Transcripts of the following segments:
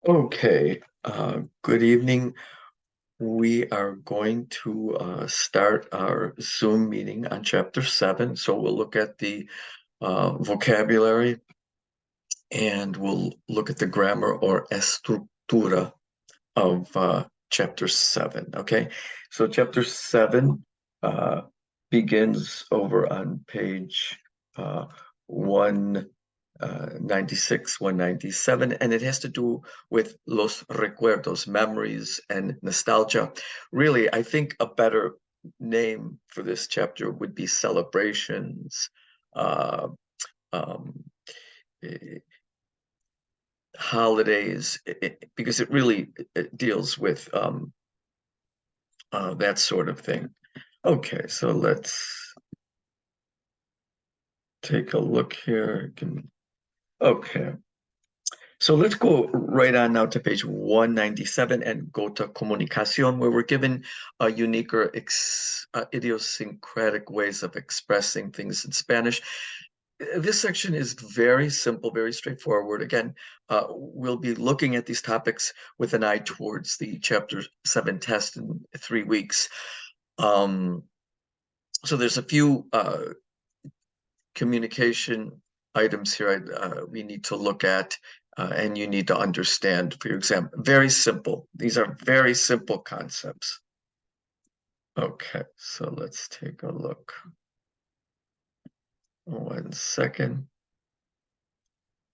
Okay, good evening. We are going to start our Zoom meeting on chapter 7. So we'll look at the vocabulary and we'll look at the grammar or estructura of chapter 7. Okay, so chapter 7 uh, begins over on page 196, 197, and it has to do with los recuerdos, memories, and nostalgia. Really, I think a better name for this chapter would be celebrations, uh, um, eh, holidays, because it really it deals with that sort of thing. Okay, so let's take a look here. Okay, so let's go right on now to page 197 and go to comunicación, where we're given a unique or idiosyncratic ways of expressing things in Spanish. This section is very simple, very straightforward. Again, we'll be looking at these topics with an eye towards the chapter 7 test in 3 weeks. So there's a few communication items here we need to look at and you need to understand for your exam. Very simple. These are very simple concepts. Okay, so let's take a look. 1 second.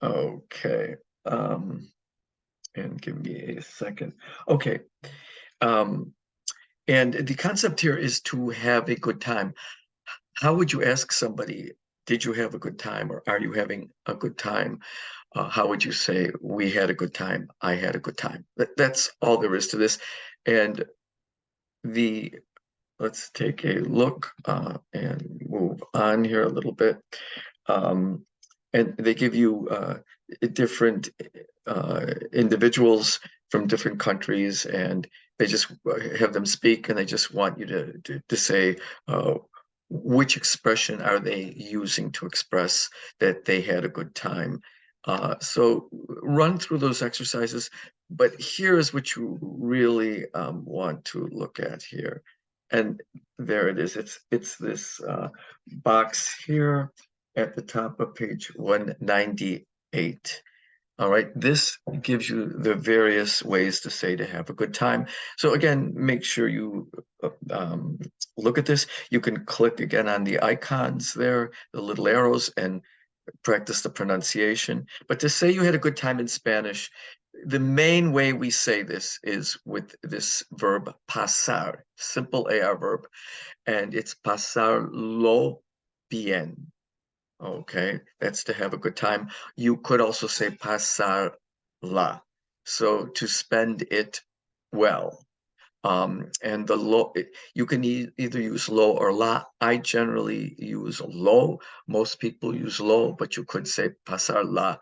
Okay, and give me a second. Okay, and the concept here is to have a good time. How would you ask somebody, did you have a good time, or are you having a good time? How would you say, we had a good time, I had a good time? That's all there is to this. And let's take a look and move on here a little bit. And they give you different individuals from different countries, and they just have them speak, and they just want you to say which expression are they using to express that they had a good time. So run through those exercises, but here's what you really want to look at here. And there it is. It's this box here at the top of page 198. All right, this gives you the various ways to say to have a good time. So again, make sure you look at this. You can click again on the icons there, the little arrows, and practice the pronunciation. But to say you had a good time in Spanish, the main way we say this is with this verb pasar, simple AR verb, and it's pasarlo bien. Okay, that's to have a good time. You could also say pasar la, so to spend it well. And the lo, you can either use lo or la. I generally use lo. Most people use lo, but you could say pasar la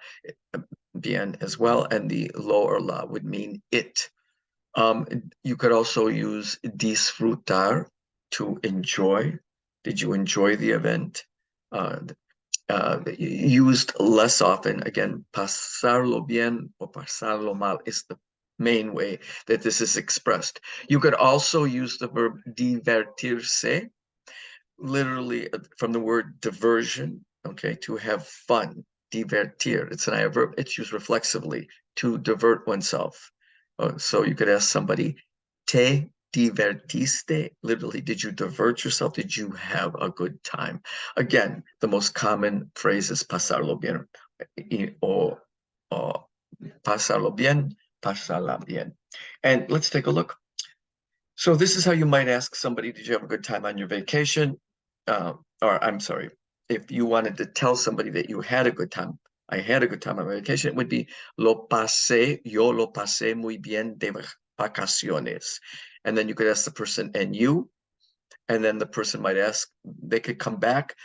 bien as well. And the lo or la would mean it. You could also use disfrutar, to enjoy. Did you enjoy the event? Used less often. Again, pasarlo bien or pasarlo mal is the main way that this is expressed. You could also use the verb divertirse, literally from the word diversion, okay, to have fun. Divertir, it's an I verb, it's used reflexively to divert oneself. So you could ask somebody, te divertiste? Literally, did you divert yourself? Did you have a good time? Again, the most common phrase is pasarlo bien, or pasarlo bien, pasarla bien. And let's take a look. So this is how you might ask somebody, did you have a good time on your vacation? Or I'm sorry, if you wanted to tell somebody that you had a good time, I had a good time on my vacation, it would be yo lo pasé muy bien de vacaciones. And then you could ask the person, and you? And then the person might ask, they could come back,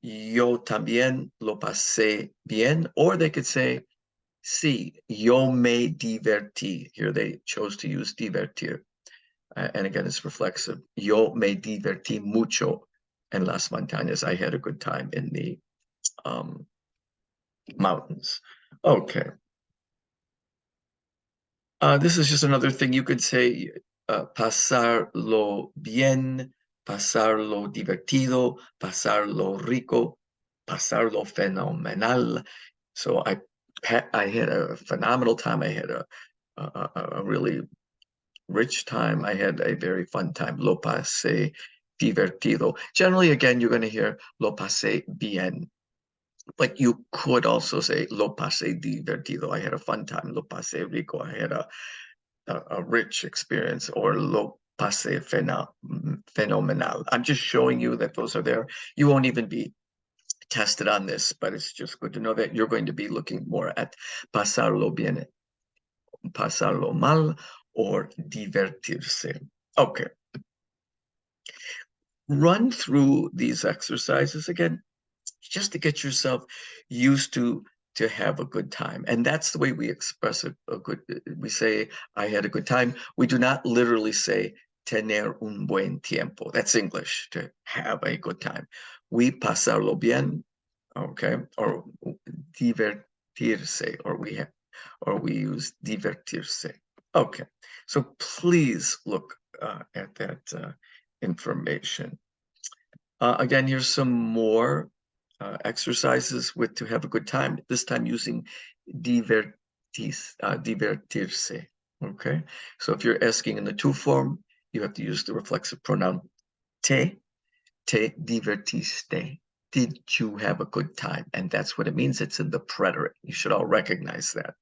yo también lo pasé bien, or they could say, sí, yo me divertí. Here they chose to use divertir. And again, it's reflexive. Yo me divertí mucho en las montañas. I had a good time in the mountains. Okay. This is just another thing you could say, pasarlo bien, pasarlo divertido, pasarlo rico, pasarlo fenomenal. So I had a phenomenal time. I had a really rich time. I had a very fun time. Lo pasé divertido. Generally, again, you're going to hear lo pasé bien. But you could also say lo pasé divertido. I had a fun time. Lo pasé rico. I had a rich experience, or lo pasé fenomenal. I'm just showing you that those are there. You won't even be tested on this, but it's just good to know that you're going to be looking more at pasarlo bien, pasarlo mal, or divertirse. Okay. Run through these exercises again, just to get yourself used to have a good time. And that's the way we express a good, we say, I had a good time. We do not literally say tener un buen tiempo. That's English, to have a good time. We pasarlo bien, okay, or divertirse, or we use divertirse. Okay, so please look at that information. Again, here's some more exercises with to have a good time, this time using divertirse. Okay, so if you're asking in the to form, you have to use the reflexive pronoun te divertiste. Did you have a good time? And that's what it means. It's in the preterite. You should all recognize that.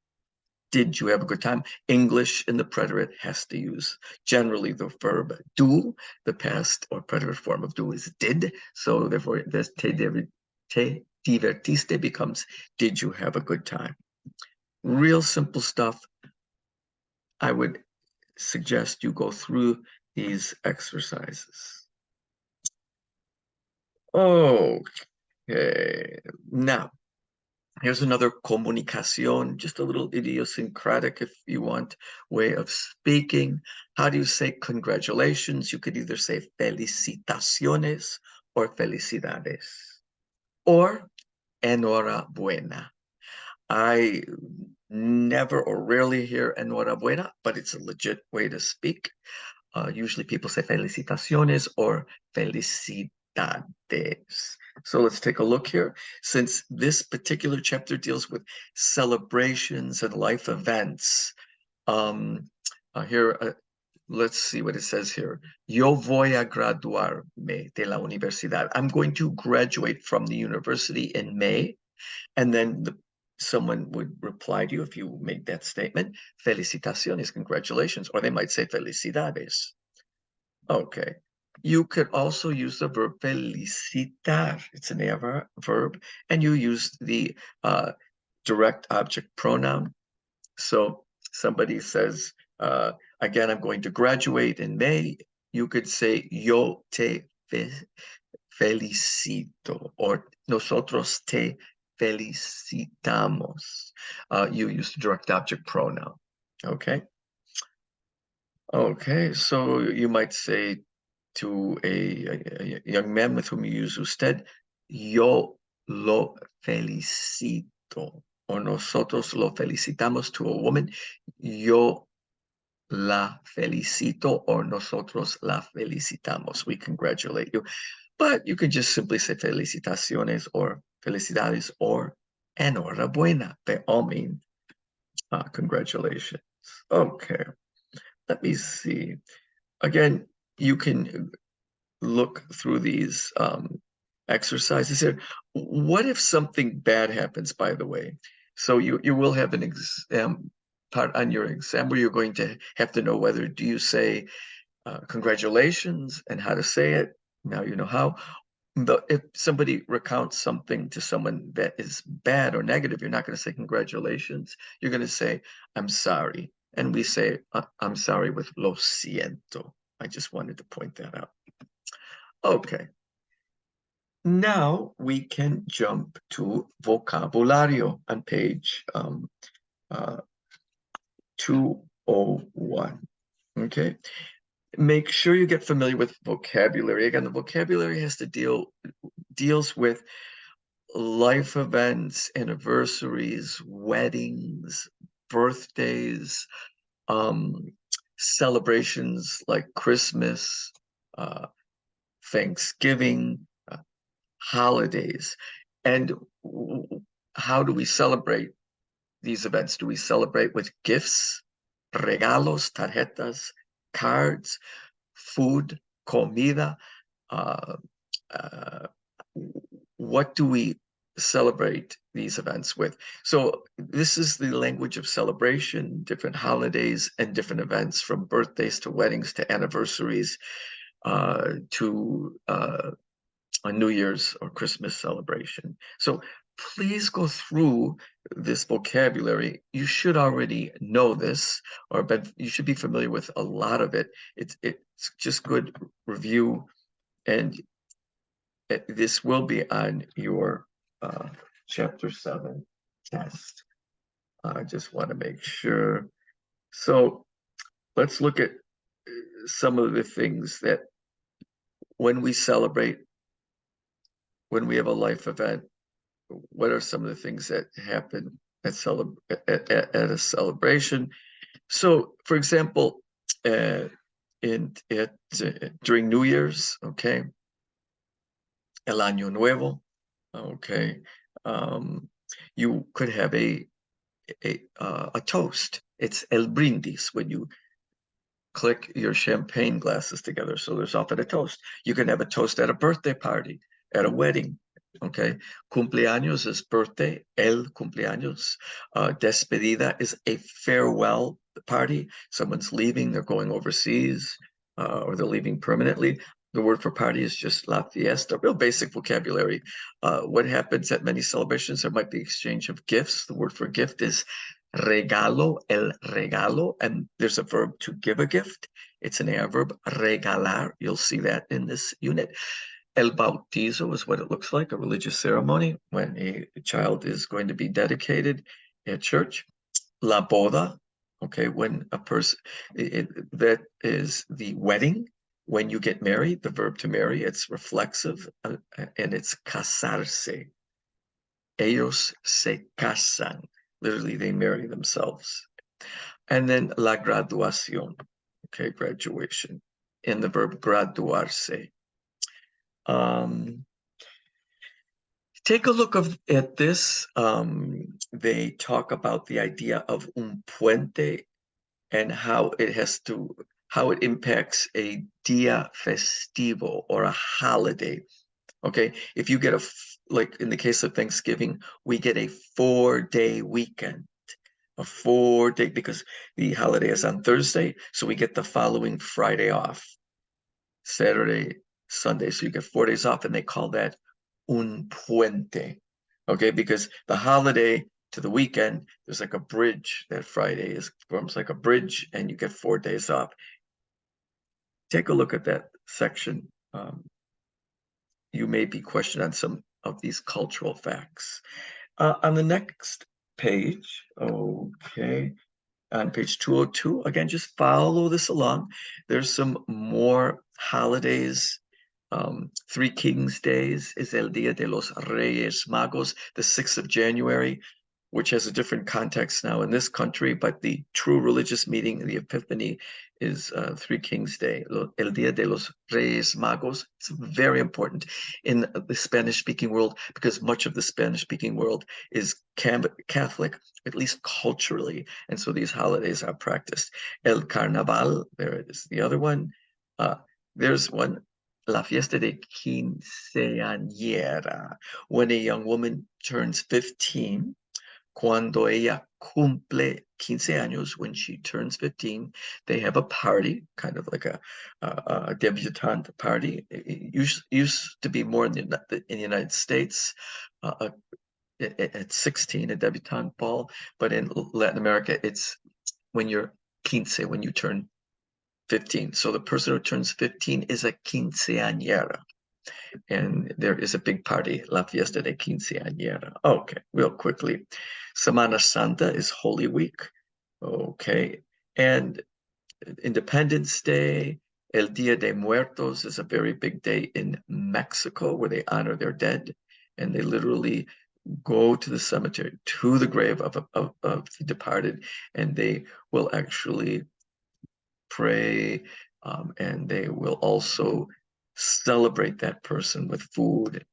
Did you have a good time? English in the preterite has to use generally the verb do. The past or preterite form of do is did. So therefore, this te divertiste becomes did you have a good time? Real simple stuff. I would suggest you go through these exercises. Okay. Now, here's another comunicación, just a little idiosyncratic, if you want, way of speaking. How do you say congratulations? You could either say felicitaciones or felicidades, or enhorabuena. I never or rarely hear enhorabuena, but it's a legit way to speak. Usually people say felicitaciones or felicidades. So let's take a look here. Since this particular chapter deals with celebrations and life events, here, let's see what it says here. Yo voy a graduarme de la universidad. I'm going to graduate from the university in May. And then someone would reply to you if you make that statement, felicitaciones, congratulations, or they might say felicidades. Okay. You could also use the verb felicitar. It's an verb, and you use the direct object pronoun. So somebody says, again, I'm going to graduate in May. You could say, yo te felicito, or nosotros te felicitamos. You use the direct object pronoun. Okay. Okay, so you might say to a young man with whom you use usted, yo lo felicito, or nosotros lo felicitamos. To a woman, yo la felicito, or nosotros la felicitamos. We congratulate you. But you can just simply say felicitaciones or felicidades or enhorabuena. They all mean congratulations. Okay, let me see. Again, you can look through these exercises here. What if something bad happens, by the way? So you will have an exam part on your exam where you're going to have to know whether do you say congratulations and how to say it. Now you know how. But if somebody recounts something to someone that is bad or negative, you're not going to say congratulations. You're going to say, I'm sorry. And we say, I'm sorry with lo siento. I just wanted to point that out. Okay. Now we can jump to vocabulario on page 201. Okay. Make sure you get familiar with vocabulary. Again, the vocabulary has to deals with life events, anniversaries, weddings, birthdays, celebrations like Christmas, Thanksgiving, holidays. And how do we celebrate these events? Do we celebrate with gifts, regalos, tarjetas, cards, food, comida? Uh, uh, what do we celebrate these events with? So this is the language of celebration, different holidays and different events, from birthdays to weddings to anniversaries to a New Year's or Christmas celebration. So please go through this vocabulary. You should already know this, or you should be familiar with a lot of it. It's just good review, and this will be on your chapter 7 test. I just want to make sure. So let's look at some of the things that when we celebrate, when we have a life event, what are some of the things that happen at a celebration? So, for example, during New Year's, okay, El Año Nuevo, okay, you could have a toast. It's el brindis when you click your champagne glasses together. So there's often a toast. You can have a toast at a birthday party, at a wedding. Okay. Cumpleaños is birthday, el cumpleaños. Despedida is a farewell party. Someone's leaving, they're going overseas, or they're leaving permanently. The word for party is just la fiesta, real basic vocabulary. What happens at many celebrations, there might be exchange of gifts. The word for gift is regalo, el regalo, and there's a verb to give a gift. It's an adverb, regalar. You'll see that in this unit. El bautizo is what it looks like, a religious ceremony when a child is going to be dedicated at church. La boda, okay, when a person, that is the wedding. When you get married, the verb to marry, it's reflexive, and it's casarse. Ellos se casan. Literally, they marry themselves. And then la graduación, okay, graduation, and the verb graduarse. Take a look at this. They talk about the idea of un puente and how it impacts a día festivo, or a holiday. Okay, if you get like in the case of Thanksgiving, we get a 4-day weekend, a 4-day, because the holiday is on Thursday, so we get the following Friday off, Saturday, Sunday. So you get 4 days off, and they call that un puente. Okay, because the holiday to the weekend, there's like a bridge. That Friday forms like a bridge, and you get 4 days off. Take a look at that section. You may be questioned on some of these cultural facts. On the next page, okay, on page 202, again, just follow this along. There's some more holidays. Three Kings Days is El Día de los Reyes Magos, the 6th of January, which has a different context now in this country, but the true religious meaning, the Epiphany, is Three Kings Day, El Día de los Reyes Magos. It's very important in the Spanish-speaking world, because much of the Spanish-speaking world is Catholic, at least culturally, and so these holidays are practiced. El Carnaval, there it is, the other one. There's one, La Fiesta de Quinceañera, when a young woman turns 15. Cuando ella cumple 15 años, when she turns 15, they have a party, kind of like a debutante party. It used to be more in the United States, at 16, a debutante ball, but in Latin America, it's when you're 15, when you turn 15. So the person who turns 15 is a quinceañera. And there is a big party, La Fiesta de Quinceañera. Okay, real quickly. Semana Santa is Holy Week. Okay, and Independence Day, El Día de Muertos is a very big day in Mexico where they honor their dead. And they literally go to the cemetery, to the grave of the departed, and they will actually pray, and they will also celebrate that person with food.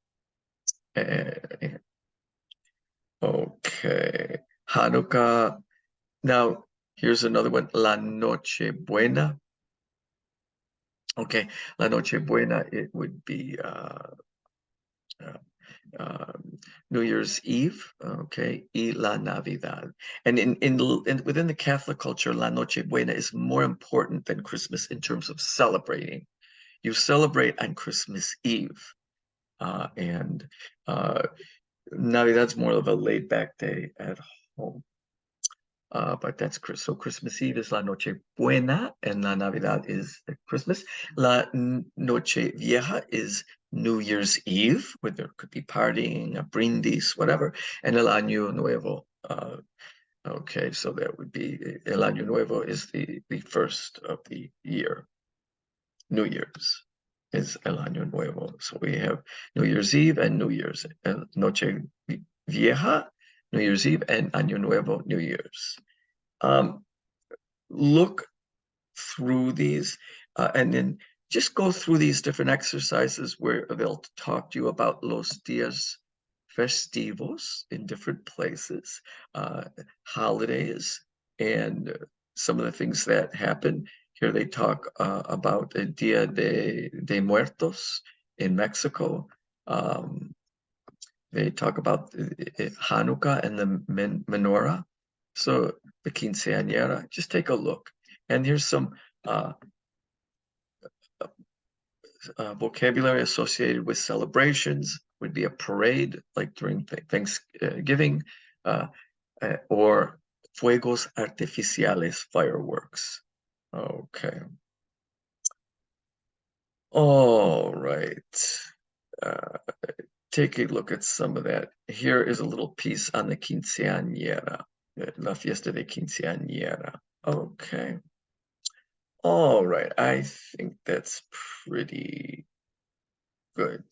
Okay, Hanukkah. Now, here's another one, La Noche Buena. Okay, La Noche Buena, it would be New Year's Eve, okay, y la Navidad. And within the Catholic culture, La Noche Buena is more important than Christmas in terms of celebrating. You celebrate on Christmas Eve, and Navidad's more of a laid-back day at home. But that's so Christmas Eve is La Noche Buena, and La Navidad is Christmas. La Noche Vieja is New Year's Eve, where there could be partying, a brindis, whatever, and El Año Nuevo. Okay, so that would be El Año Nuevo is the first of the year. New Year's is El Año Nuevo. So we have New Year's Eve and New Year's, Noche Vieja, New Year's Eve, and Año Nuevo, New Year's. Look through these and then just go through these different exercises where they'll talk to you about los días festivos in different places, holidays, and some of the things that happen. Here they talk about el Dia de Muertos in Mexico. They talk about Hanukkah and the menorah. So the quinceañera, just take a look. And here's some vocabulary associated with celebrations. Would be a parade, like during Thanksgiving, or fuegos artificiales, fireworks. Okay. All right. Take a look at some of that. Here is a little piece on the quinceañera, la fiesta de quinceañera. Okay. All right, I think that's pretty good.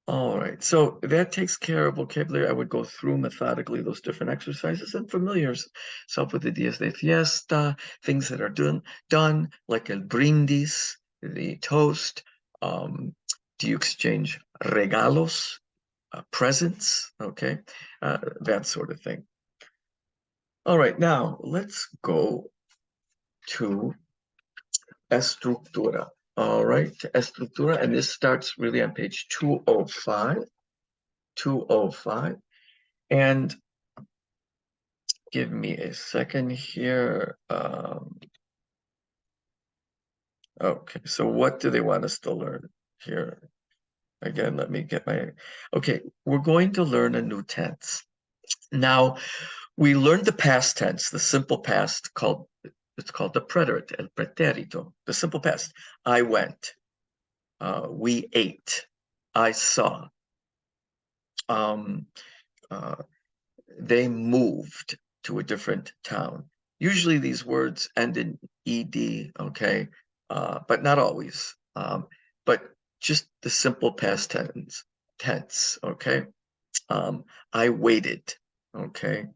All right, so that takes care of vocabulary. I would go through methodically those different exercises and familiar yourself with the días de fiesta, things that are done like el brindis, the toast. Do you exchange regalos, presents? Okay, that sort of thing. All right, now let's go to estructura. All right, estructura, and this starts really on page 205. 205. And give me a second here. Okay, so what do they want us to learn here? Again, let me get my... Okay, we're going to learn a new tense. Now, we learned the past tense, the simple past, it's called the preterite, el pretérito, the simple past. I went, we ate, I saw. They moved to a different town. Usually these words end in ed, okay, but not always. But just the simple past tense, okay. I waited, okay.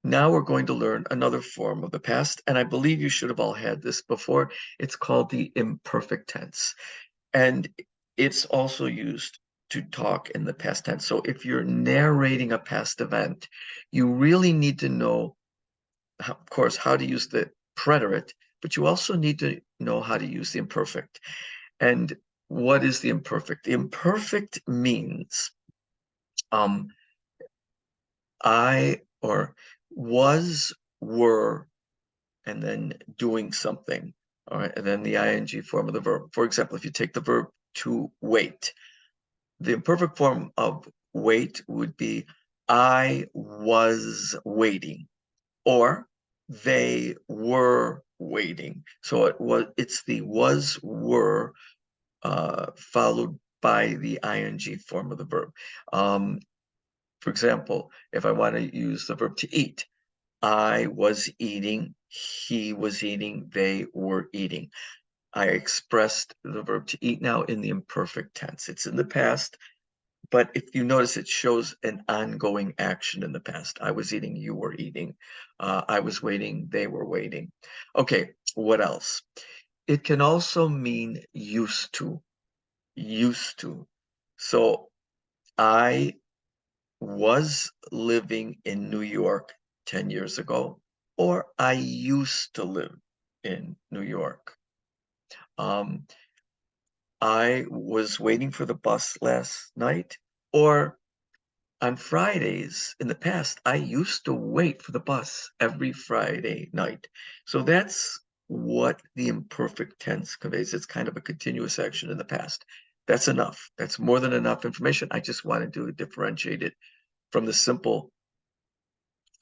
Now we're going to learn another form of the past, and I believe you should have all had this before. It's called the imperfect tense, and it's also used to talk in the past tense. So if you're narrating a past event, you really need to know, of course, how to use the preterite, but you also need to know how to use the imperfect. And what is the imperfect? The imperfect means I or was, were, and then doing something. All right, and then the ing form of the verb. For example, if you take the verb to wait, the imperfect form of wait would be I was waiting, or they were waiting. So it's the was, were, followed by the ing form of the verb. For example, if I want to use the verb to eat, I was eating, he was eating, they were eating. I expressed the verb to eat now in the imperfect tense. It's in the past, but if you notice, it shows an ongoing action in the past. I was eating, you were eating. I was waiting, they were waiting. Okay, what else? It can also mean used to, used to. So I was living in New York 10 years ago, or I used to live in New York. I was waiting for the bus last night, or on Fridays in the past, I used to wait for the bus every Friday night. So that's what the imperfect tense conveys. It's kind of a continuous action in the past. That's enough. That's more than enough information. I just wanted to differentiate it from the simple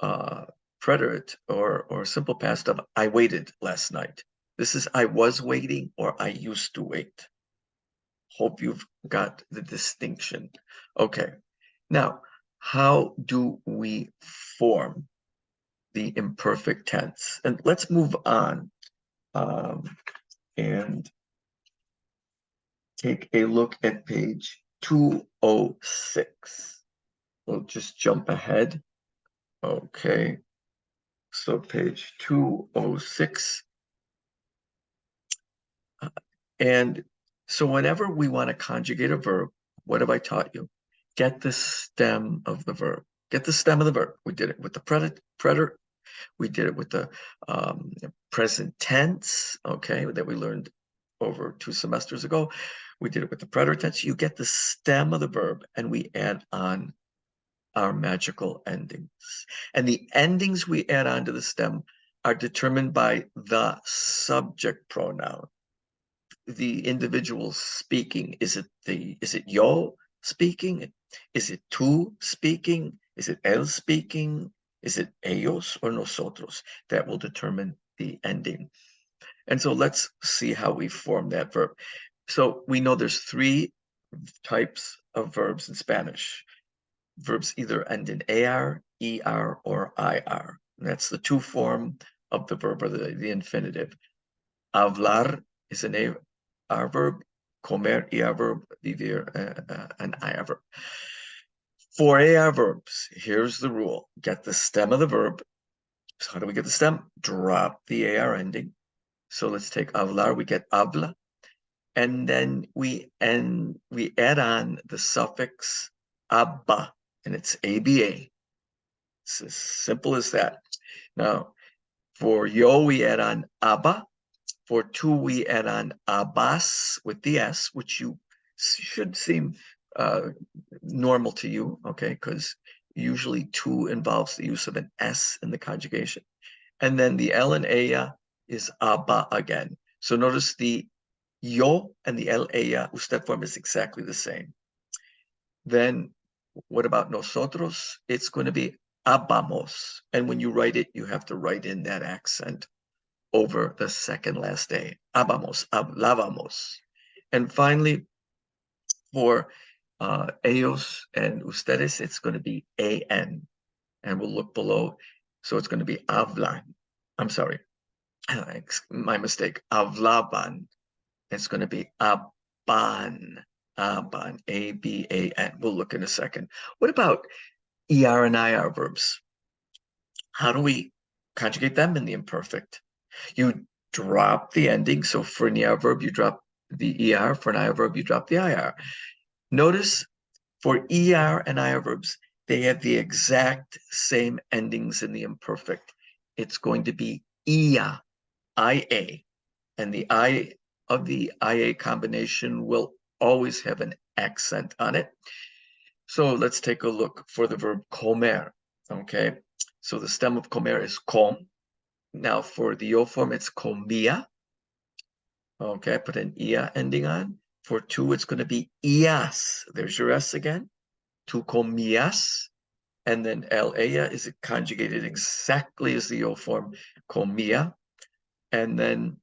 preterite or simple past of I waited last night. This is I was waiting or I used to wait. Hope you've got the distinction. Okay, now how do we form the imperfect tense? And let's move on and take a look at page 206. We'll just jump ahead. Okay, so page 206. And so whenever we want to conjugate a verb, what have I taught you? Get the stem of the verb. Get the stem of the verb. We did it with the preterite. We did it with the present tense, okay, that we learned over 2 semesters ago. We did it with the preterite tense. You get the stem of the verb, and we add on our magical endings. And the endings we add on to the stem are determined by the subject pronoun. The individual speaking. Is it yo speaking? Is it tú speaking? Is it él speaking? Is it ellos or nosotros? That will determine the ending. And so let's see how we form that verb. So we know there's 3 types of verbs in Spanish. Verbs either end in AR, ER, or IR. And that's the 2 form of the verb, or the infinitive. Hablar is an AR verb, comer ER verb, vivir an IR verb. For AR verbs, here's the rule. Get the stem of the verb. So how do we get the stem? Drop the AR ending. So let's take hablar, we get habla. And then we add on the suffix aba, and it's ABA. It's as simple as that. Now, for yo, we add on aba. For tú, we add on abas with the S, which you should seem normal to you, okay? Because usually tú involves the use of an S in the conjugation. And then the L and ella is aba again. So notice the yo and the el ella usted form is exactly the same. Then what about nosotros? It's going to be habamos. And when you write it, you have to write in that accent over the second last day. Habamos, hablábamos. And finally, for ellos and ustedes, it's going to be an. And we'll look below. So it's going to be hablan. I'm sorry, my mistake. Hablaban. It's going to be aban. Aban, A-B-A-N. We'll look in a second. What about ER and IR verbs? How do we conjugate them in the imperfect? You drop the ending. So for an ER verb, you drop the ER. For an IR verb, you drop the IR. Notice for ER and IR verbs, they have the exact same endings in the imperfect. It's going to be IA, IA. And the I of the IA combination will always have an accent on it. So let's take a look for the verb comer, okay? So the stem of comer is com. Now for the yo form, it's comía. Okay, I put an ia ending on. For tú, it's going to be ias. There's your S again. Tú comías. And then el, ella is conjugated exactly as the yo form, comía. And then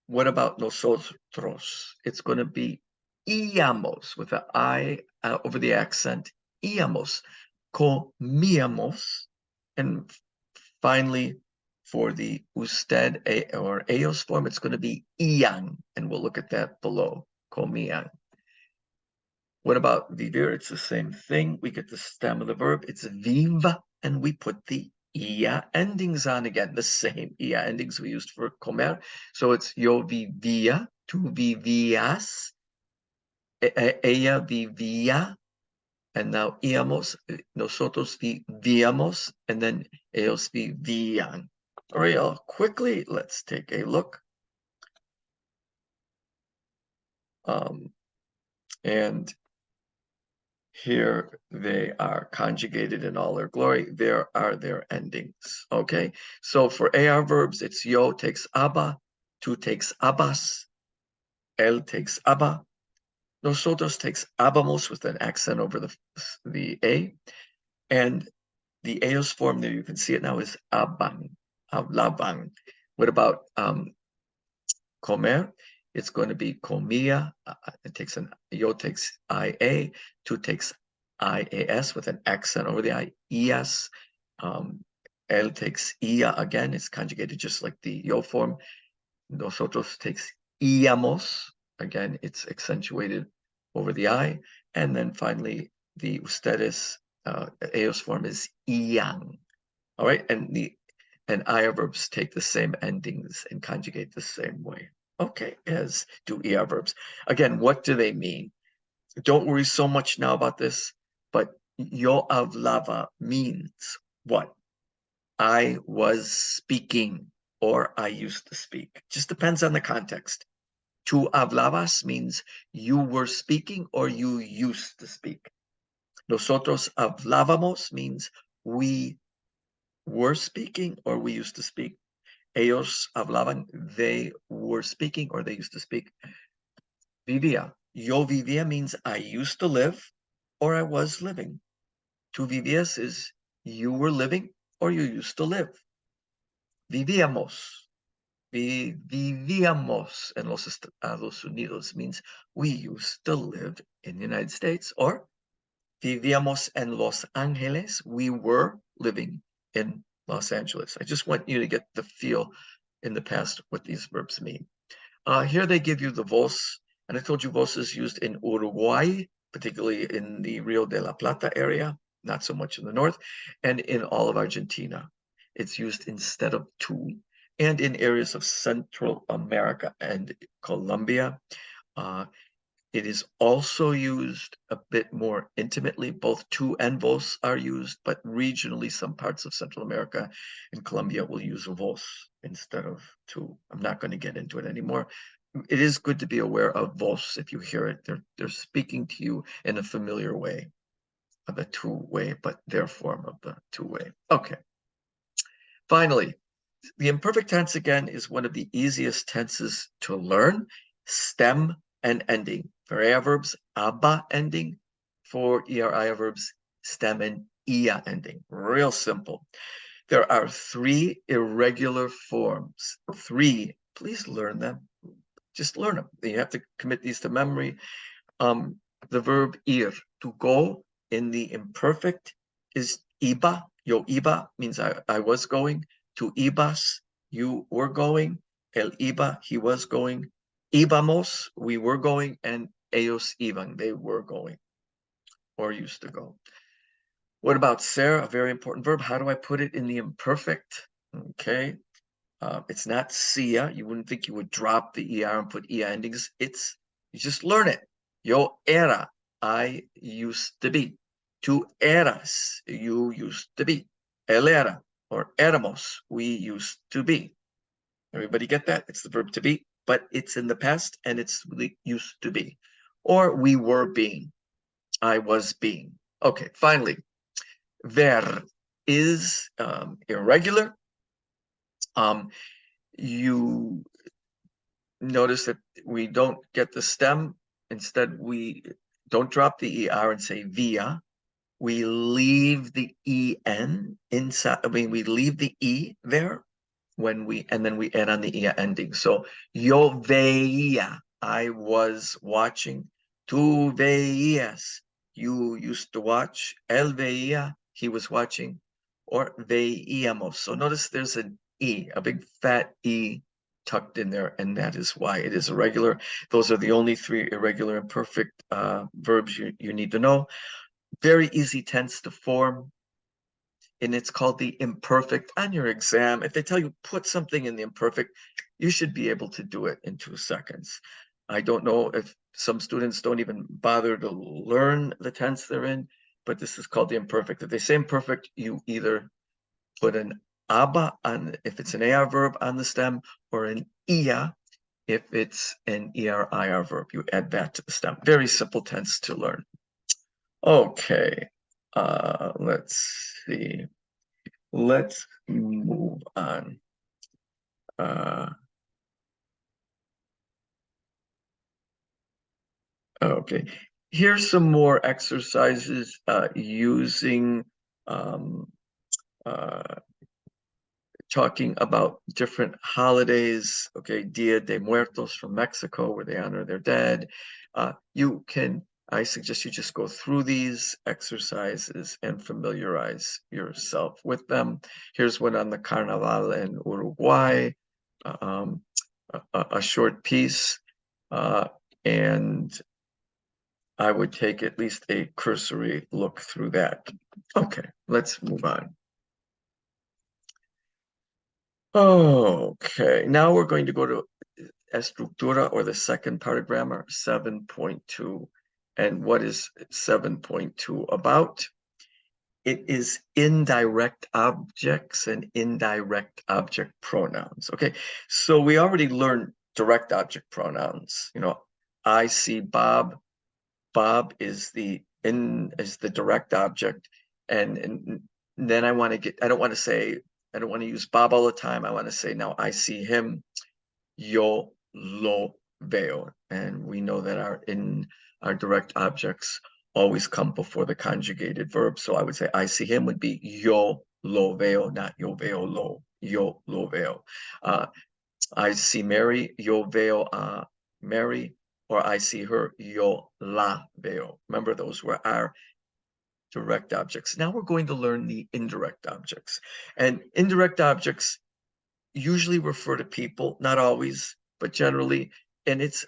what about nosotros? It's going to be íamos with an I over the accent. Íamos. Comíamos. And finally, For the usted or ellos form, it's going to be ian, and we'll look at that below. Comían. What about vivir? It's the same thing. We get the stem of the verb. It's viva, and we put the ia endings on again. The same ia endings we used for comer. So it's yo vivía, tú vivías, ella vivía, and now íamos, nosotros vivíamos, and then ellos vivían. All right, quickly, let's take a look. And here they are conjugated in all their glory. There are their endings. Okay, so for AR verbs, it's yo takes abba, tú takes abbas, él takes abba, nosotros takes abamos with an accent over the A, and the ellos form there, you can see it now, is aban, hablaban. What about comer? It's going to be comía. It takes yo takes ia, tú takes ias with an accent over the I, ias. Él takes ia again. It's conjugated just like the yo form. Nosotros takes íamos. Again, it's accentuated over the I. And then finally, the ustedes, ellos form is ian. All right, and IA verbs take the same endings and conjugate the same way. Okay, as do ER verbs. Again, what do they mean? Don't worry so much now about this, but yo hablaba means what? I was speaking, or I used to speak. Just depends on the context. Tu hablabas means you were speaking or you used to speak. Nosotros hablábamos means we were speaking or we used to speak. Ellos hablaban, they were speaking or they used to speak. Vivía. Yo vivía means I used to live or I was living. Tú vivías is you were living or you used to live. Vivíamos. Vivíamos en los Estados Unidos means we used to live in the United States, or vivíamos en Los Angeles, we were living in Los Angeles. I just want you to get the feel in the past what these verbs mean. Here they give you the vos, and I told you vos is used in Uruguay, particularly in the Rio de la Plata area, not so much in the north, and in all of Argentina. It's used instead of tú, and in areas of Central America and Colombia. It is also used a bit more intimately. Both tú and vos are used, but regionally, some parts of Central America and Colombia will use vos instead of tú. I'm not going to get into it anymore. It is good to be aware of vos if you hear it. They're speaking to you in a familiar way, of the tú way, but their form of the tú way. Okay. Finally, the imperfect tense again is one of the easiest tenses to learn. Stem and ending. For AR verbs, aba ending. For ERI verbs, stem and ia ending. Real simple. There are three irregular forms. Three. Please learn them. Just learn them. You have to commit these to memory. The verb ir, to go, in the imperfect is iba. Yo iba means I was going. Tu ibas, you were going. El iba, he was going. Íbamos, we were going. And ellos iban, they were going or used to go. What about ser, a very important verb? How do I put it in the imperfect? Okay, it's not sia. You wouldn't think you would drop the er and put ia endings. You just learn it. Yo era, I used to be. Tu eras, you used to be. Él era, or éramos, we used to be. Everybody get that? It's the verb to be, but it's in the past and it's used to be. Or we were being. I was being. Okay, finally, ver is irregular. You notice that we don't get the stem. Instead, we don't drop the er and say via. We leave the en inside. I mean, we leave the e there and then we add on the ia ending. So yo veía, I was watching. Tú veías, you used to watch. Él veía, he was watching. Or veíamos. So notice there's an E, a big fat E tucked in there, and that is why it is irregular. Those are the only three irregular imperfect verbs you need to know. Very easy tense to form, and it's called the imperfect. On your exam, if they tell you put something in the imperfect, you should be able to do it in 2 seconds. I don't know if some students don't even bother to learn the tense they're in, but this is called the imperfect. If they say imperfect, you either put an aba on, if it's an AR verb, on the stem, or an ia if it's an ER-IR verb. You add that to the stem. Very simple tense to learn. Okay, let's see. Let's move on. Okay, here's some more exercises using talking about different holidays. Okay, Dia de Muertos from Mexico, where they honor their dead. I suggest you just go through these exercises and familiarize yourself with them. Here's one on the Carnaval in Uruguay, a short piece, and I would take at least a cursory look through that. Okay, let's move on. Okay, now we're going to go to estructura, or the second part of grammar, 7.2. And what is 7.2 about? It is indirect objects and indirect object pronouns. Okay, so we already learned direct object pronouns. You know, I see Bob. Bob is the direct object, and then I want to I don't want to use Bob all the time. I want to say, now I see him. Yo lo veo. And we know that our direct objects always come before the conjugated verb. So I would say I see him would be yo lo veo, not yo veo lo. Yo lo veo. I see Mary, yo veo a Mary, or I see her, yo la veo. Remember, those were our direct objects. Now we're going to learn the indirect objects. And indirect objects usually refer to people, not always, but generally. And it's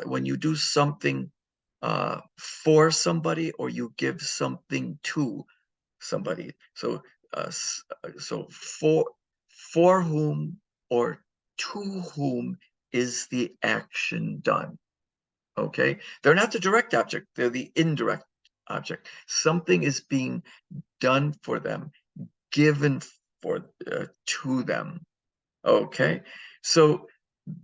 when you do something for somebody, or you give something to somebody. So for whom or to whom is the action done? Okay, they're not the direct object, they're the indirect object. Something is being done for them, given to them. Okay, so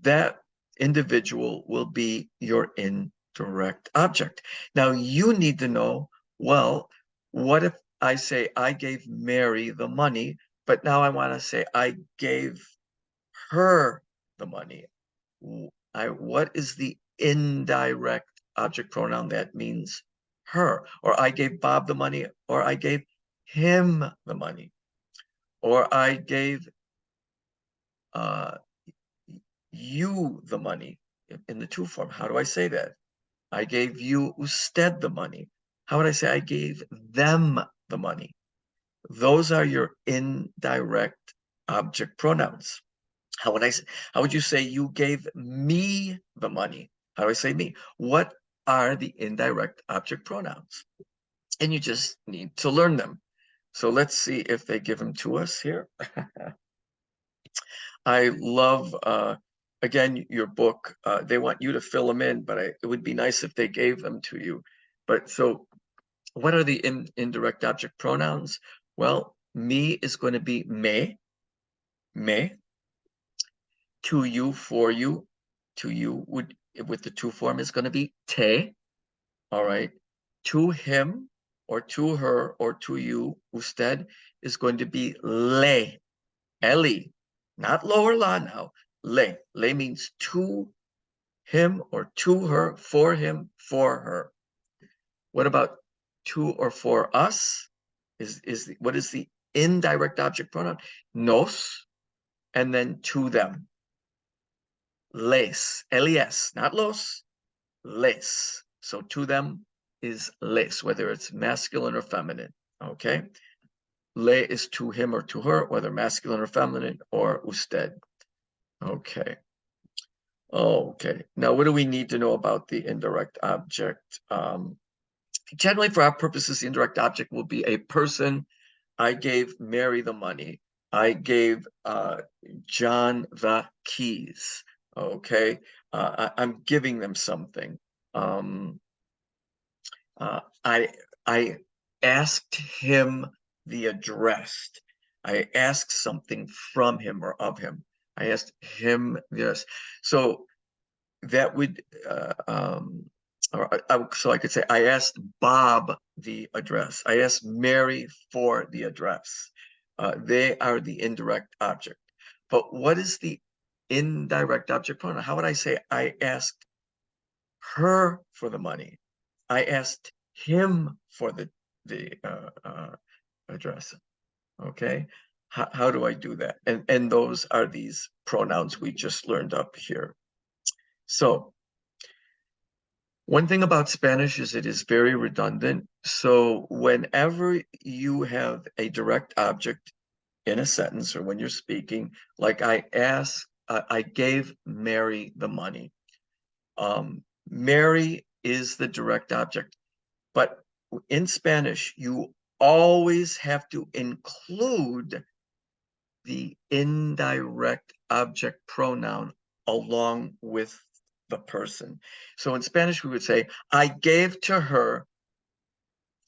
that individual will be your indirect object. Now you need to know, well, what if I say I gave Mary the money, but now I want to say I gave her the money? What is the indirect object pronoun that means her? Or I gave Bob the money, or I gave him the money, or I gave you the money in the to form. How do I say that? I gave you usted the money. How would I say I gave them the money? Those are your indirect object pronouns. How would you say you gave me the money? How do I say me? What are the indirect object pronouns? And you just need to learn them. So let's see if they give them to us here. I love, again, your book. They want you to fill them in, but it would be nice if they gave them to you. But so what are the indirect object pronouns? Well, me is going to be me. To you, for you. To you would, with the to form, is going to be te. All right. To him, or to her, or to you, usted, is going to be le. Eli. Not lower la now. Le. Le means to him or to her, for him, for her. What about to or for us? What is the indirect object pronoun? Nos, and then to them. Les. Les, not los. Les. So to them is les, whether it's masculine or feminine. Okay. Le is to him or to her, whether masculine or feminine, or usted. Okay. Okay. Now, what do we need to know about the indirect object? Generally, for our purposes, the indirect object will be a person. I gave Mary the money. I gave John the keys. Okay. I'm giving them something. I asked him the address. I asked something from him or of him. I asked him this. So that would so I could say I asked Bob the address. I asked Mary for the address. They are the indirect object. But what is the indirect object pronoun? How would I say I asked her for the money? I asked him for the address. Okay, how do I do that? And those are these pronouns we just learned up here. So one thing about Spanish is it is very redundant. So whenever you have a direct object in a sentence or when you're speaking, like I gave Mary the money. Mary is the direct object, but in Spanish, you always have to include the indirect object pronoun along with the person. So in Spanish, we would say, I gave to her,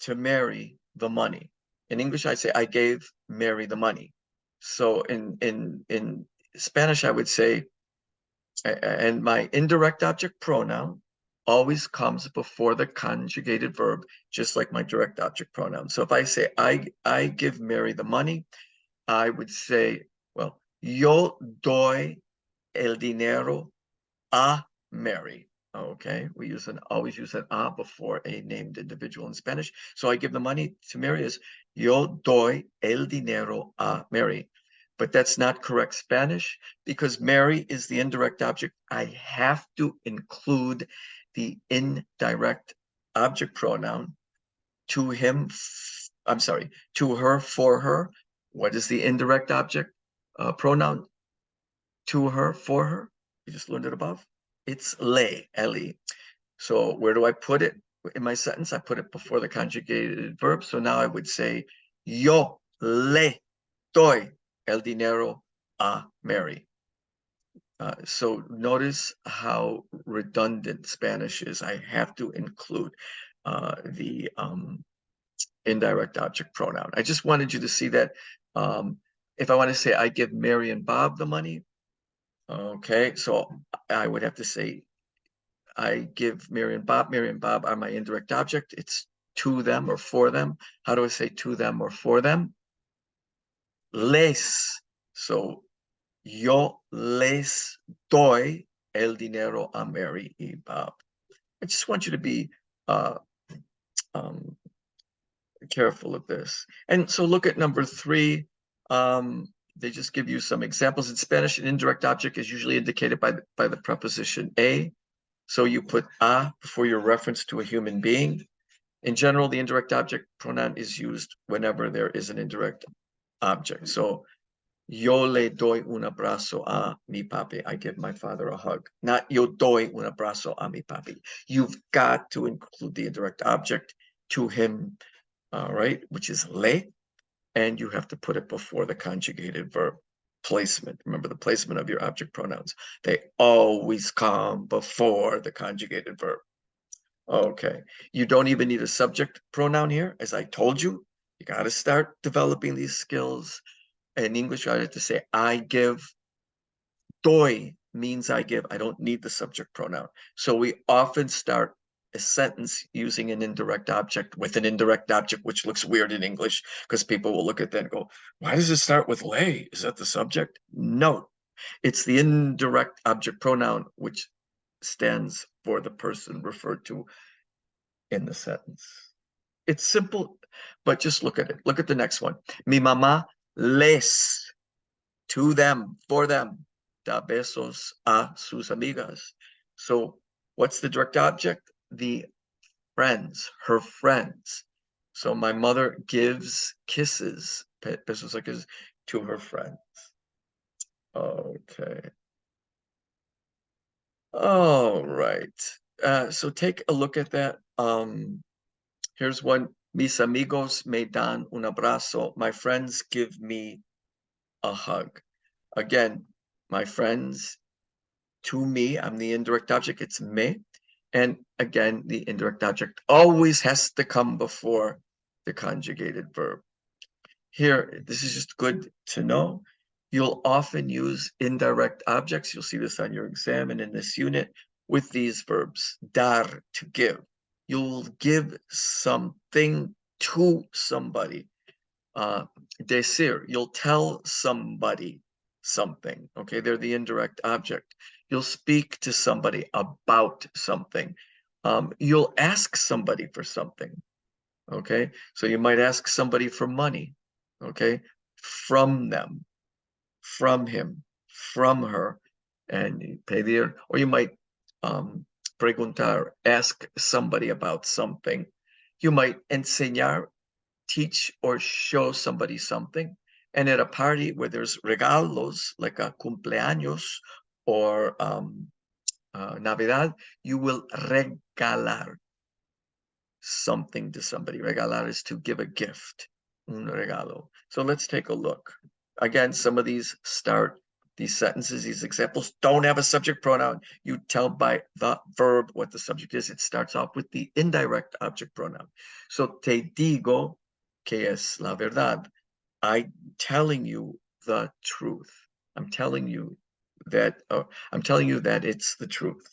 to Mary, the money. In English, I say, I gave Mary the money. So in Spanish, I would say, and my indirect object pronoun always comes before the conjugated verb, just like my direct object pronoun. So if I say, I give Mary the money, I would say, well, yo doy el dinero a Mary. Okay, we always use an a before a named individual in Spanish. So I give the money to Mary as yo doy el dinero a Mary. But that's not correct Spanish because Mary is the indirect object. I have to include the indirect object pronoun to him. I'm sorry, to her, for her. What is the indirect object pronoun? To her, for her. You just learned it above. It's le, L-E. So where do I put it in my sentence? I put it before the conjugated verb. So now I would say, yo le doy el dinero a Mary. So notice how redundant Spanish is. I have to include the indirect object pronoun. I just wanted you to see that. If I want to say I give Mary and Bob the money, okay, so I would have to say I give Mary and Bob. Mary and Bob are my indirect object. It's to them or for them. How do I say to them or for them? Les. So yo les doy el dinero a Mary y Bob. I just want you to be um, careful of this. And so look at number 3. They just give you some examples. In Spanish, an indirect object is usually indicated by the preposition a. So you put a before your reference to a human being. In general, the indirect object pronoun is used whenever there is an indirect object. So yo le doy un abrazo a mi papi. I give my father a hug. Not yo doy un abrazo a mi papi. You've got to include the indirect object to him, right? Which is le, and you have to put it before the conjugated verb. Placement. Remember the placement of your object pronouns. They always come before the conjugated verb. Okay. You don't even need a subject pronoun here. As I told you, you got to start developing these skills. In English, I have to say, I give. Doy means I give. I don't need the subject pronoun. So we often start a sentence using an indirect object with an indirect object, which looks weird in English because people will look at that and go, why does it start with lay? Is that the subject? No, it's the indirect object pronoun, which stands for the person referred to in the sentence. It's simple, but just look at it. Look at the next one. Mi mamá les, to them, for them, da besos a sus amigas. So what's the direct object? The friends, her friends. So my mother gives kisses, pesos is to her friends. Okay. All right. So take a look at that. Here's one. Mis amigos me dan un abrazo. My friends give me a hug. Again, my friends, to me, I'm the indirect object, it's me. And again, the indirect object always has to come before the conjugated verb. Here, this is just good to know. You'll often use indirect objects. You'll see this on your exam and in this unit with these verbs. Dar, to give. You'll give something to somebody. Decir, you'll tell somebody something. Okay, they're the indirect object. You'll speak to somebody about something. You'll ask somebody for something. Okay, so you might ask somebody for money. Okay, from them, from him, from her, and you pay the, or you might preguntar, ask somebody about something. You might enseñar, teach or show somebody something. And at a party where there's regalos, like a cumpleaños or Navidad, you will regalar something to somebody. Regalar is to give a gift, un regalo. So let's take a look. Again, some of these sentences, these examples don't have a subject pronoun. You tell by the verb what the subject is. It starts off with the indirect object pronoun. So te digo que es la verdad. I'm telling you the truth. I'm telling you that it's the truth.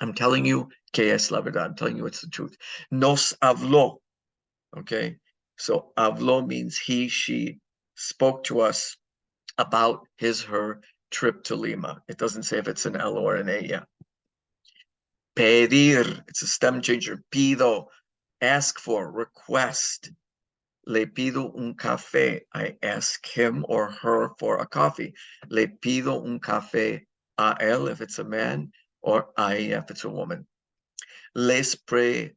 I'm telling you que es la verdad. I'm telling you it's the truth. Nos habló. Okay. So habló means he, she spoke to us about her trip to Lima. It doesn't say if it's an L or an A yet. Pedir, it's a stem changer. Pido, ask for, request. Le pido un café. I ask him or her for a coffee. Le pido un café a él if it's a man, or a ella if it's a woman. Les preguntaste.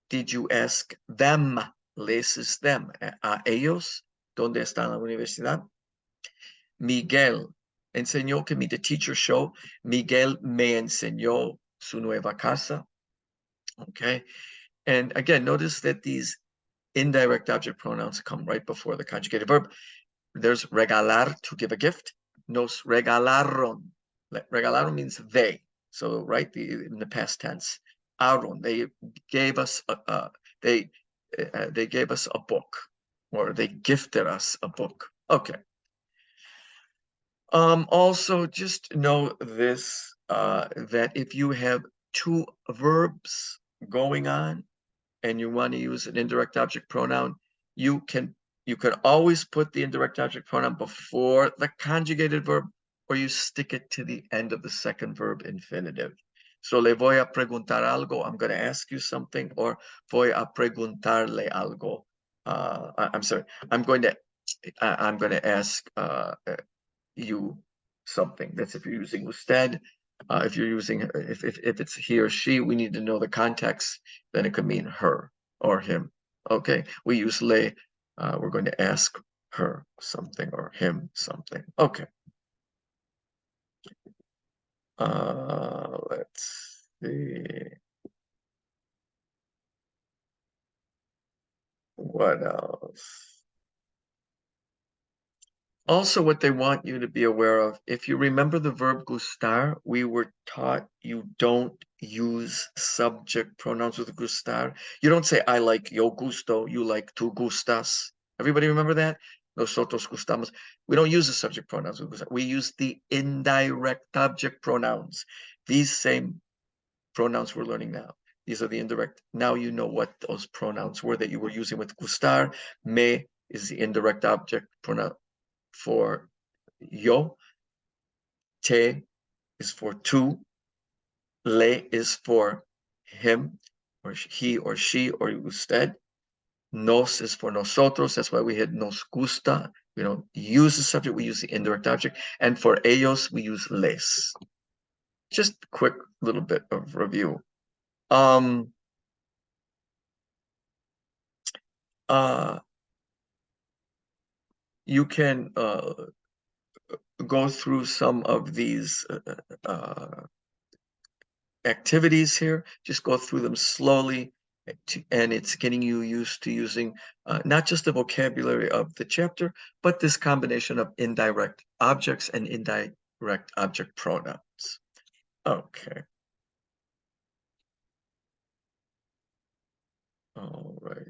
Did you ask them? Les is them. A ellos. ¿Dónde está la universidad? Miguel enseñó que the teacher show. Miguel me enseñó su nueva casa. Okay. And again, notice that these indirect object pronouns come right before the conjugated verb. There's regalar, to give a gift. Nos regalaron. Regalaron means they. So, right, in the past tense. Aron, they gave us they gave us a book, or they gifted us a book. Okay. Also, just know this, that if you have two verbs going on and you want to use an indirect object pronoun, you can always put the indirect object pronoun before the conjugated verb, or you stick it to the end of the second verb infinitive. So le voy a preguntar algo, I'm going to ask you something, or voy a preguntarle algo. I'm sorry, I'm going to ask you something. That's if you're using usted. If you're using, if it's he or she, we need to know the context. Then it could mean her or him. Okay, we use le. We're going to ask her something or him something. Okay. Let's see. What else? Also, what they want you to be aware of, if you remember the verb gustar, we were taught you don't use subject pronouns with gustar. You don't say, I like yo gusto, you like tu gustas. Everybody remember that? Nosotros gustamos. We don't use the subject pronouns with gustar. We use the indirect object pronouns. These same pronouns we're learning now. These are the indirect. Now you know what those pronouns were that you were using with gustar. Me is the indirect object pronoun for yo, te is for tu, le is for him, or he or she, or usted. Nos is for nosotros. That's why we had nos gusta. We don't use the subject, we use the indirect object. And for ellos, we use les. Just a quick little bit of review. You can go through some of these activities here. Just go through them slowly, and it's getting you used to using not just the vocabulary of the chapter, but this combination of indirect objects and indirect object pronouns. Okay. All right.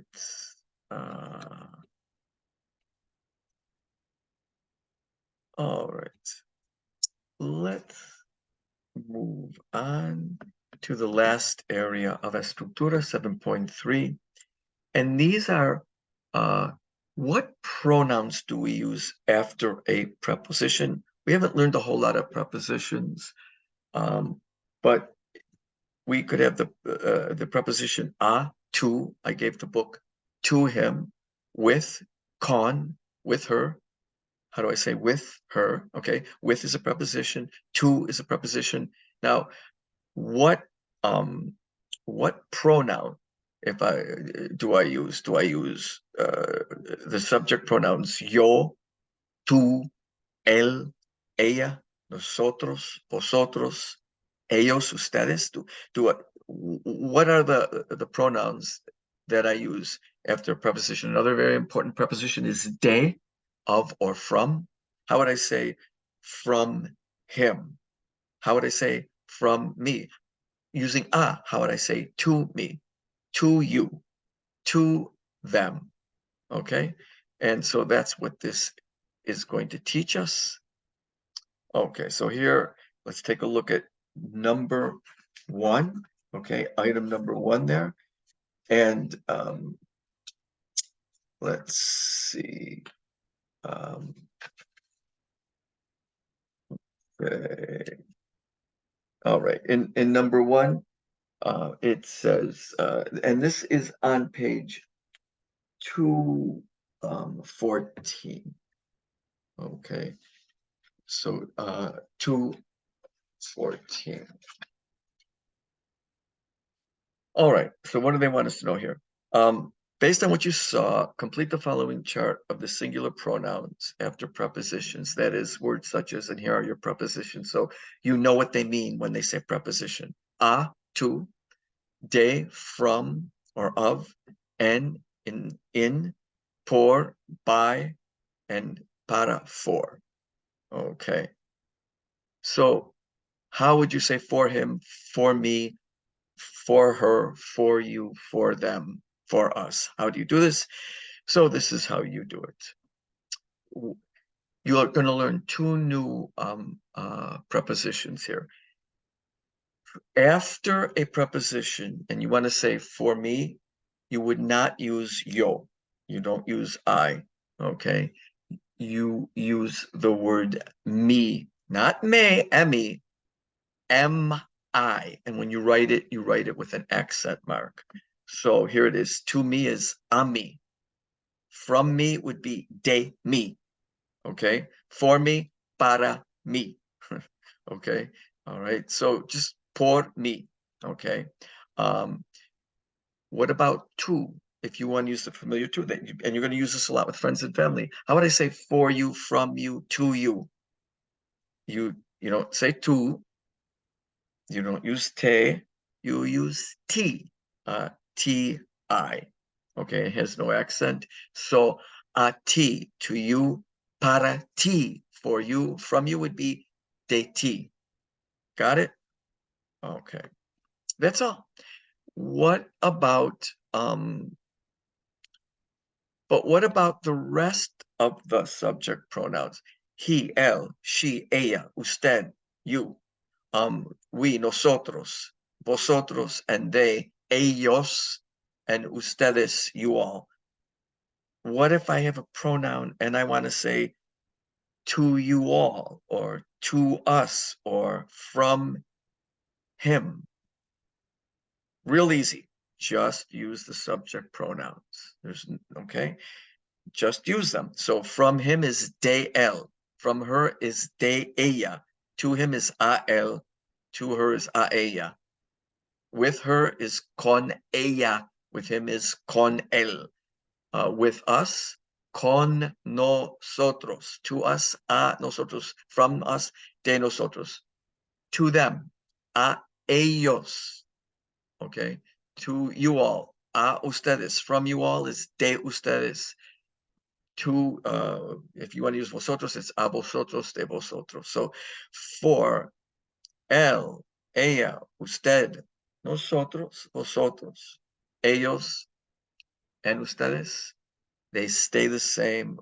All right. Let's move on to the last area of Estructura 7.3. And these are what pronouns do we use after a preposition? We haven't learned a whole lot of prepositions, but we could have the preposition a, to. I gave the book to him, with, con, with her. How do I say with her? Okay, with is a preposition, to is a preposition. Now, what pronoun if I use? Do I use the subject pronouns yo, tú, él, ella, nosotros, vosotros, ellos, ustedes? What are the pronouns that I use after a preposition? Another very important preposition is de, of or from. How would I say from him? How would I say from me? Using a, how would I say to me, to you, to them? Okay, and so that's what this is going to teach us. Okay, so here, let's take a look at number 1. Okay, item number 1 there. And let's see. Okay. All right, in number 1, it says, and this is on page 214. Okay, so 214. All right, so what do they want us to know here? Based on what you saw, complete the following chart of the singular pronouns after prepositions. That is, words such as, and here are your prepositions. So you know what they mean when they say preposition. A, to, de, from or of, en, in, por, by, and para, for. Okay. So how would you say for him, for me, for her, for you, for them, for us? How do you do this? So this is how you do it. You are going to learn 2 new prepositions here. After a preposition, and you want to say for me, you would not use yo. You don't use I, okay? You use the word me, not me, M-E, M-I. And when you write it with an accent mark. So here it is. To me is a me. From me would be de mi. Okay. For me, para mi. Okay. All right. So just por mi. Okay. What about to? If you want to use the familiar to, and you're going to use this a lot with friends and family. How would I say for you, from you, to you? You don't say to. You don't use te. You use ti. Ti. Okay, it has no accent. So a ti, to you, para ti, for you, from you would be de ti. Got it? Okay, that's all. What about the rest of the subject pronouns? He, él, she, ella, usted, you, we, nosotros, vosotros, and they, ellos, and ustedes, you all. What if I have a pronoun and I want to say to you all, or to us, or from him? Real easy. Just use the subject pronouns. Okay? Just use them. So from him is de él. From her is de ella. To him is a él. To her is a ella. With her is con ella. With him is con él. with us, con nosotros, to us, a nosotros, from us, de nosotros, to them, a ellos, okay, to you all, a ustedes, from you all is de ustedes, to, if you want to use vosotros, it's a vosotros, de vosotros. So for él, ella, usted, nosotros, vosotros, ellos, and ustedes, they stay the same.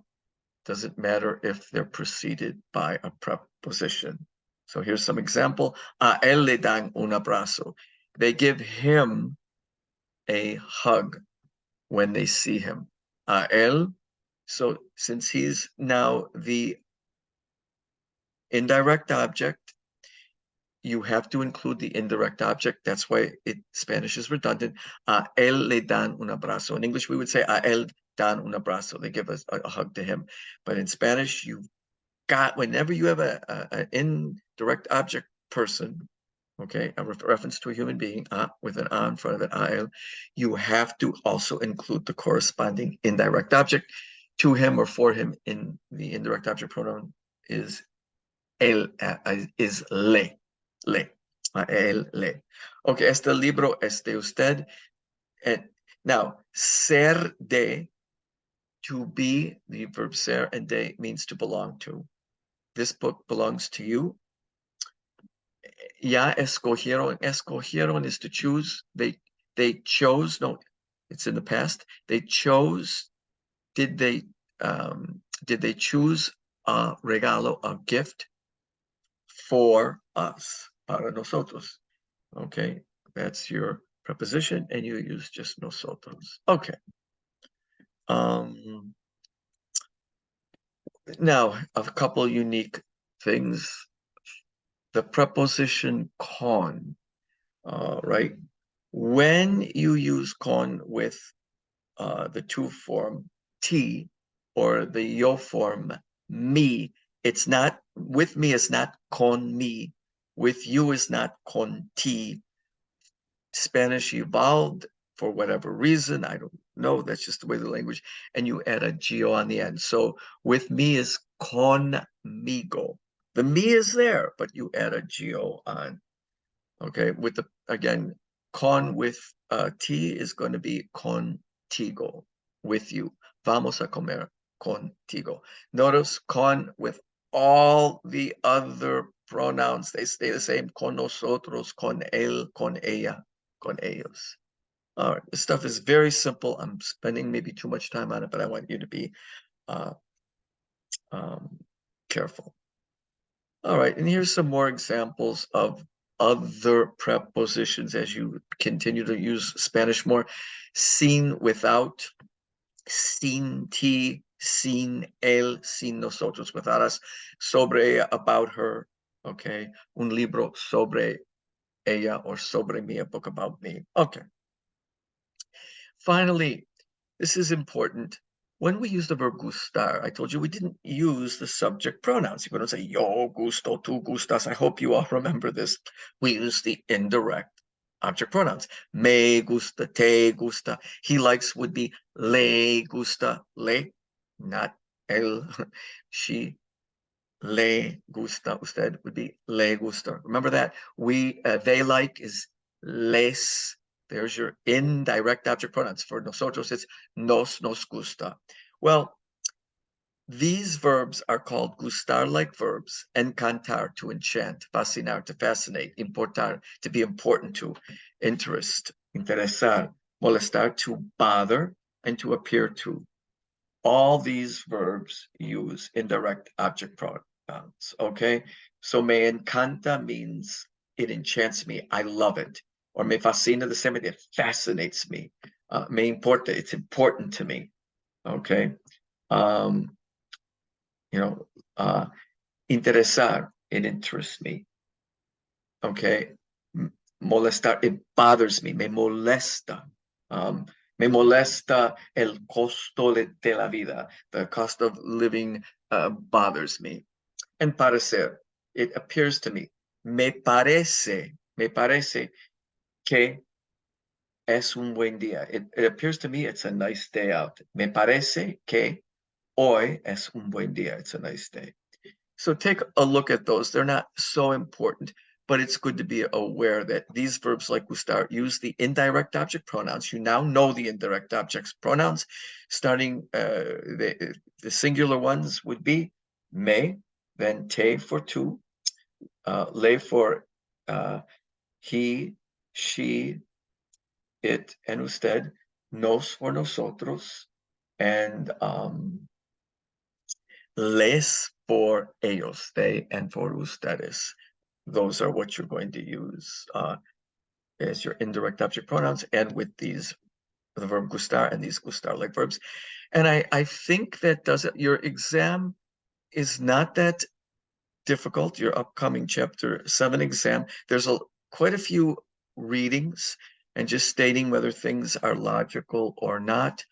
Doesn't matter if they're preceded by a preposition. So here's some example. A él le dan un abrazo. They give him a hug when they see him. A él, so since he's now the indirect object, you have to include the indirect object. That's why Spanish is redundant. A él le dan un abrazo. In English, we would say a él dan un abrazo. They give us a hug to him. But in Spanish, you've got, whenever you have an indirect object person, okay, a reference to a human being, with an a in front of it, a él, you have to also include the corresponding indirect object to him or for him. In the indirect object pronoun is él, is le. Le. A él, le. Okay, este libro es de usted. And now, ser de, to be, the verb ser, and de means to belong to. This book belongs to you. Ya escogieron. Escogieron is to choose. They chose. No, it's in the past. They chose. Did they choose a regalo, a gift for us? Para nosotros. Okay, that's your preposition, and you use just nosotros. Okay. Now, a couple unique things. The preposition con, right? When you use con with the to form t or the yo form me, it's not, with me is not con me. With you is not con ti. Spanish evolved for whatever reason. I don't know. That's just the way the language, and you add a geo on the end. So with me is conmigo. The me is there, but you add a geo on. Okay, with the, again, con with t is going to be contigo, with you. Vamos a comer contigo. Notice con with all the other pronouns, they stay the same. Con nosotros, con él, con ella, con ellos. All right, this stuff is very simple. I'm spending maybe too much time on it, but I want you to be careful. All right, and here's some more examples of other prepositions as you continue to use Spanish more. Sin without, sin ti, sin él, sin nosotros, without us, sobre ella, about her, okay? Un libro sobre ella or sobre mí, a book about me. Okay. Finally, this is important. When we use the verb gustar, I told you we didn't use the subject pronouns. You don't say yo gusto, tú gustas. I hope you all remember this. We use the indirect object pronouns. Me gusta, te gusta. He likes would be le gusta, le, not él. She, le gusta. Usted would be le gusta. Remember that. They like is les. There's your indirect object pronouns. For nosotros, it's nos gusta. Well, these verbs are called gustar-like verbs, encantar, to enchant, fascinar, to fascinate, importar, to be important to, interest, interesar, molestar, to bother, and to appear to. All these verbs use indirect object pronouns, okay? So me encanta means it enchants me, I love it. Or me fascina, the same, it fascinates me. Me importa, it's important to me, okay? Interesar, it interests me, okay? Molestar, it bothers me, me molesta. Me molesta el costo de la vida. The cost of living bothers me. And parecer, it appears to me. Me parece que Es un buen día. It appears to me it's a nice day out. Me parece que hoy es un buen día. It's a nice day. So take a look at those. They're not so important, but it's good to be aware that these verbs like gustar use the indirect object pronouns. You now know the indirect object pronouns. Starting the singular ones would be me, then te for two, le for he, she, it, and usted, nos for nosotros, and les for ellos, they, and for ustedes. Those are what you're going to use as your indirect object pronouns, and with these, the verb gustar and these gustar-like verbs. And I think that does it. Your exam is not that difficult. Your upcoming chapter 7 exam, there's quite a few readings and just stating whether things are logical or not.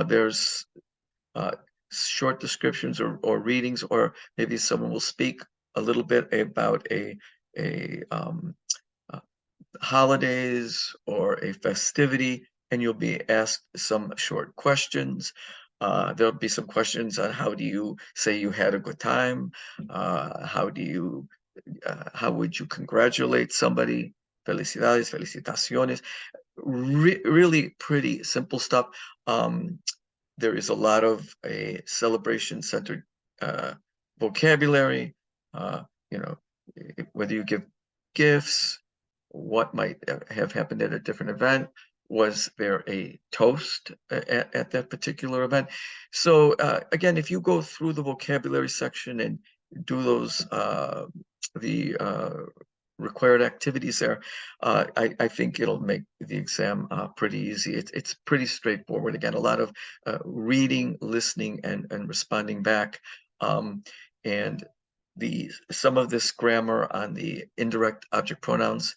There's short descriptions or readings, or maybe someone will speak a little bit about a holidays or a festivity, and you'll be asked some short questions. There'll be some questions on how do you say you had a good time? How would you congratulate somebody? Felicidades, felicitaciones. Really pretty simple stuff. There is a lot of a celebration-centered vocabulary. You know, whether you give gifts, what might have happened at a different event. Was there a toast at that particular event? So again, if you go through the vocabulary section and do those the required activities there, I think it'll make the exam pretty easy. It's pretty straightforward. Again, a lot of reading, listening, and responding back. And some of this grammar on the indirect object pronouns,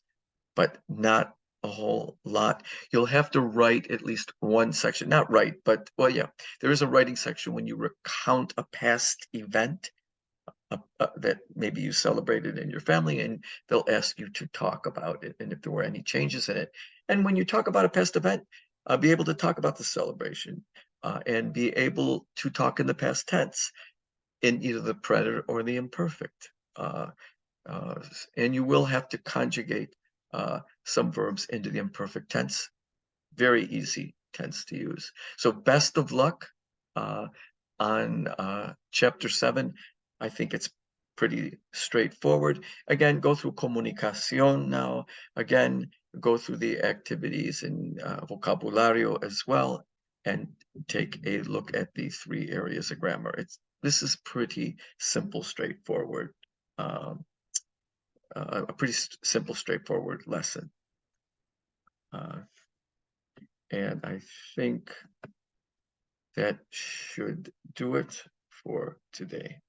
but not a whole lot. You'll have to write at least one section, not write, but well, yeah, there is a writing section when you recount a past event that maybe you celebrated in your family, and they'll ask you to talk about it and if there were any changes in it. And when you talk about a past event, be able to talk about the celebration and be able to talk in the past tense in either the present or the imperfect. And you will have to conjugate some verbs into the imperfect tense. Very easy tense to use. So best of luck on chapter 7. I think it's pretty straightforward. Again, go through comunicación now. Again, go through the activities in vocabulario as well, and take a look at the 3 areas of grammar. This is pretty simple, straightforward. A pretty simple, straightforward lesson. And I think that should do it for today.